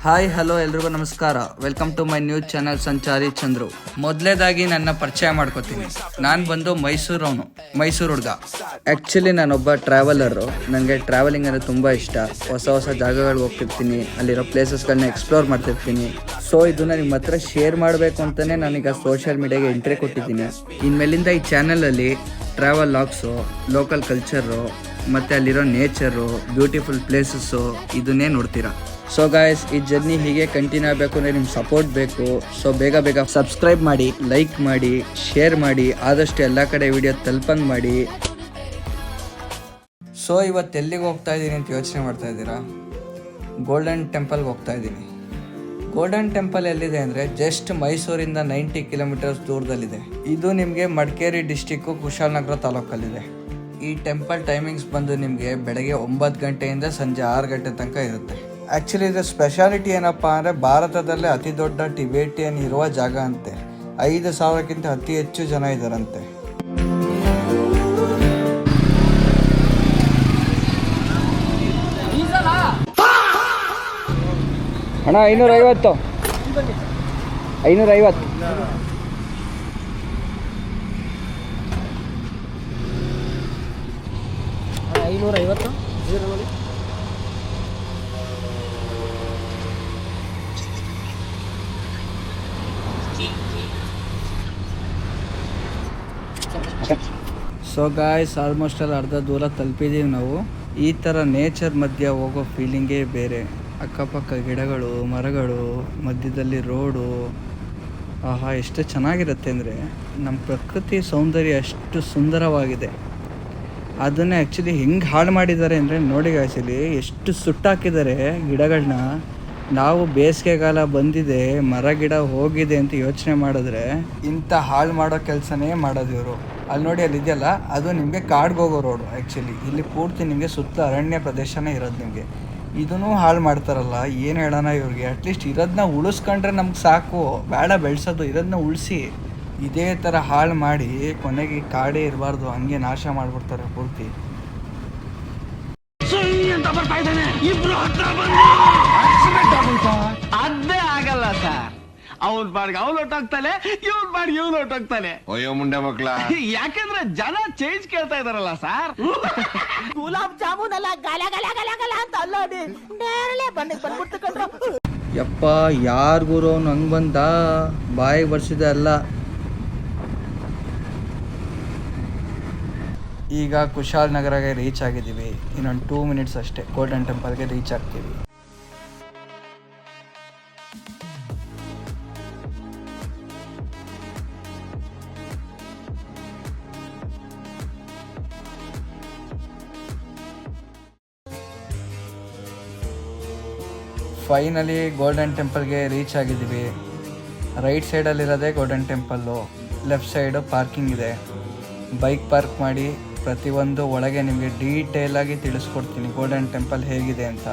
Hi hello ಎಲ್ರಿಗೂ ನಮಸ್ಕಾರ. Welcome to my news channel Sanchari Chandru. ಮೊದಲೇದಾಗಿ ನನ್ನ ಪರಿಚಯ ಮಾಡ್ಕೋತೀನಿ. ನಾನು ಬಂದು ಮೈಸೂರು ಹುಡುಗ. ಆ್ಯಕ್ಚುಲಿ ನಾನೊಬ್ಬ ಟ್ರಾವೆಲರು. ನನಗೆ ಟ್ರಾವೆಲಿಂಗ್ ಅಂದರೆ ತುಂಬ ಇಷ್ಟ. ಹೊಸ ಹೊಸ ಜಾಗಗಳಿಗೆ ಹೋಗ್ತಿರ್ತೀನಿ, ಅಲ್ಲಿರೋ ಪ್ಲೇಸಸ್ಗಳನ್ನ ಎಕ್ಸ್ಪ್ಲೋರ್ ಮಾಡ್ತಿರ್ತೀನಿ. ಸೊ ಇದನ್ನ ನಿಮ್ಮ ಹತ್ರ ಶೇರ್ ಮಾಡಬೇಕು ಅಂತಲೇ ನಾನೀಗ ಸೋಷಿಯಲ್ ಮೀಡಿಯಾಗೆ ಎಂಟ್ರಿ ಕೊಟ್ಟಿದ್ದೀನಿ. ಇನ್ಮೇಲಿಂದ ಈ ಚಾನಲಲ್ಲಿ ಟ್ರಾವೆಲ್ ಲಾಗ್ಸು, ಲೋಕಲ್ ಕಲ್ಚರು ಮತ್ತು ಅಲ್ಲಿರೋ ನೇಚರು, ಬ್ಯೂಟಿಫುಲ್ ಪ್ಲೇಸಸ್ಸು ಇದನ್ನೇ ನೋಡ್ತೀರಾ. ಸೊ ಗಾಯ್ಸ್, ಈ ಜರ್ನಿ ಹೀಗೆ ಕಂಟಿನ್ಯೂ ಆಗಬೇಕು ಅಂದರೆ ನಿಮ್ಮ ಸಪೋರ್ಟ್ ಬೇಕು. ಸೊ ಬೇಗ ಸಬ್ಸ್ಕ್ರೈಬ್ ಮಾಡಿ, ಲೈಕ್ ಮಾಡಿ, ಶೇರ್ ಮಾಡಿ, ಆದಷ್ಟು ಎಲ್ಲ ಕಡೆ ವಿಡಿಯೋ ತಲುಪಂಗೆ ಮಾಡಿ. ಸೊ ಇವತ್ತು ಎಲ್ಲಿಗೆ ಹೋಗ್ತಾ ಇದ್ದೀನಿ ಅಂತ ಯೋಚನೆ ಮಾಡ್ತಾ ಇದ್ದೀರಾ? ಗೋಲ್ಡನ್ ಟೆಂಪಲ್ಗೆ ಹೋಗ್ತಾ ಇದ್ದೀನಿ. ಗೋಲ್ಡನ್ ಟೆಂಪಲ್ ಎಲ್ಲಿದೆ ಅಂದರೆ ಜಸ್ಟ್ ಮೈಸೂರಿಂದ 90 ಕಿಲೋಮೀಟರ್ಸ್ ದೂರದಲ್ಲಿದೆ. ಇದು ನಿಮಗೆ ಮಡಿಕೇರಿ ಡಿಸ್ಟಿಕ್ಕು, ಕುಶಾಲನಗರ ತಾಲೂಕಲ್ಲಿದೆ. ಈ ಟೆಂಪಲ್ ಟೈಮಿಂಗ್ಸ್ ಬಂದು ನಿಮಗೆ ಬೆಳಗ್ಗೆ 9 ಗಂಟೆಯಿಂದ ಸಂಜೆ 6 ಗಂಟೆ ತನಕ ಇರುತ್ತೆ. ಆ್ಯಕ್ಚುಲಿ ಇದರ ಸ್ಪೆಷಾಲಿಟಿ ಏನಪ್ಪ ಅಂದರೆ ಭಾರತದಲ್ಲೇ ಅತಿ ದೊಡ್ಡ ಟಿಬೇಟಿಯನ್ ಇರುವ ಜಾಗ ಅಂತೆ. 5,000ಕ್ಕಿಂತ ಅತಿ ಹೆಚ್ಚು ಜನ ಇದ್ದಾರಂತೆ. ಅಣ್ಣ 550 ಸೊ ಗಾಯ್ಸ್, ಆಲ್ಮೋಸ್ಟ್ ಅಲ್ಲಿ ಅರ್ಧ ದೂರ ತಲುಪಿದ್ದೀವಿ ನಾವು. ಈ ಥರ ನೇಚರ್ ಮಧ್ಯೆ ಹೋಗೋ ಫೀಲಿಂಗೇ ಬೇರೆ. ಅಕ್ಕಪಕ್ಕ ಗಿಡಗಳು, ಮರಗಳು, ಮಧ್ಯದಲ್ಲಿ ರೋಡು, ಆಹಾ ಎಷ್ಟು ಚೆನ್ನಾಗಿರುತ್ತೆ ಅಂದರೆ. ನಮ್ಮ ಪ್ರಕೃತಿ ಸೌಂದರ್ಯ ಅಷ್ಟು ಸುಂದರವಾಗಿದೆ. ಅದನ್ನೇ ಆ್ಯಕ್ಚುಲಿ ಹೆಂಗೆ ಹಾಳು ಮಾಡಿದ್ದಾರೆ ಅಂದರೆ ನೋಡಿ ಗಾಯ್ಸ್, ಇಲ್ಲಿ ಎಷ್ಟು ಸುಟ್ಟಾಕಿದ್ದಾರೆ ಗಿಡಗಳನ್ನ. ನಾವು ಬೇಸಿಗೆಗಾಲ ಬಂದಿದೆ, ಮರ ಗಿಡ ಹೋಗಿದೆ ಅಂತ ಯೋಚನೆ ಮಾಡಿದ್ರೆ ಇಂಥ ಹಾಳು ಮಾಡೋ ಕೆಲಸನೇ ಮಾಡೋದು ಇವರು. ಅಲ್ಲಿ ನೋಡಿ, ಅಲ್ಲಿ ಇದೆಯಲ್ಲ, ಅದು ನಿಮಗೆ ಕಾಡ್ಗೆ ಹೋಗೋ ರೋಡು. ಆ್ಯಕ್ಚುಲಿ ಇಲ್ಲಿ ಪೂರ್ತಿ ನಿಮಗೆ ಸುತ್ತ ಅರಣ್ಯ ಪ್ರದೇಶನೇ ಇರೋದು. ನಿಮಗೆ ಇದನ್ನು ಹಾಳು ಮಾಡ್ತಾರಲ್ಲ, ಏನು ಹೇಳೋಣ ಇವ್ರಿಗೆ. ಅಟ್ಲೀಸ್ಟ್ ಇರೋದನ್ನ ಉಳಿಸ್ಕೊಂಡ್ರೆ ನಮ್ಗೆ ಸಾಕು, ಬೇಡ ಬೆಳೆಸೋದು, ಇರೋದನ್ನ ಉಳಿಸಿ. ಇದೇ ಥರ ಹಾಳು ಮಾಡಿ ಕೊನೆಗೆ ಕಾಡೇ ಇರಬಾರ್ದು, ಹಂಗೆ ನಾಶ ಮಾಡಿಬಿಡ್ತಾರೆ ಪೂರ್ತಿ. ಅದೇ ಆಗಲ್ಲ ಸರ್. ಅವ್ನ ಬಾಡಿಗೆ ಅವ್ನು ಹೊಟ್ಟೋಗ್ತಾನೆ, ಇವ್ನ ಬಾಡಿಗೆ ಇವ್ನು ಹೊಟ್ಟೋಗ್ತಾನೆ. ಅಯ್ಯೋ ಮುಂಡೆ ಮಕ್ಳ, ಯಾಕಂದ್ರೆ ಜನ ಚೇಂಜ್ ಕೇಳ್ತಾ ಇದಾರಲ್ಲ ಸರ್. ಗುಲಾಬ್ ಜಾಮೂನ್ ಅಲ್ಲ, ಗಲ ಗಲ ಗಲ ಗಲ ಅಂತ ಅಲ್ಲೋಡಿ ನೇರಳೆ ಬಂದ್ಬಿಡ್ತಕ್ಕಂಥ. ಯಪ್ಪ, ಯಾರು ಗುರು ಅವ್ನು ಹಂಗೆ ಬಂದ, ಬಾಯಿಗೆ ಬರ್ಸಿದೆ ಅಲ್ಲ. ಈಗ ಕುಶಾಲನಗರಗೆ ರೀಚ್ ಆಗಿದ್ದೀವಿ. ಇನ್ನೊಂದು 2 ಮಿನಿಟ್ಸ್ ಅಷ್ಟೇ ಗೋಲ್ಡನ್ ಟೆಂಪಲ್ಗೆ ರೀಚ್ ಆಗ್ತೀವಿ. ಫೈನಲಿ ಗೋಲ್ಡನ್ ಟೆಂಪಲ್ಗೆ ರೀಚ್ ಆಗಿದ್ದೀವಿ. ರೈಟ್ ಸೈಡಲ್ಲಿರೋದೇ golden temple, left side parking ಇದೆ. ಬೈಕ್ ಪಾರ್ಕ್ ಮಾಡಿ ಪ್ರತಿಯೊಂದು ಒಳಗೆ ನಿಮಗೆ ಡೀಟೇಲಾಗಿ ತಿಳಿಸ್ಕೊಡ್ತೀನಿ ಗೋಲ್ಡನ್ ಟೆಂಪಲ್ ಹೇಗಿದೆ ಅಂತ.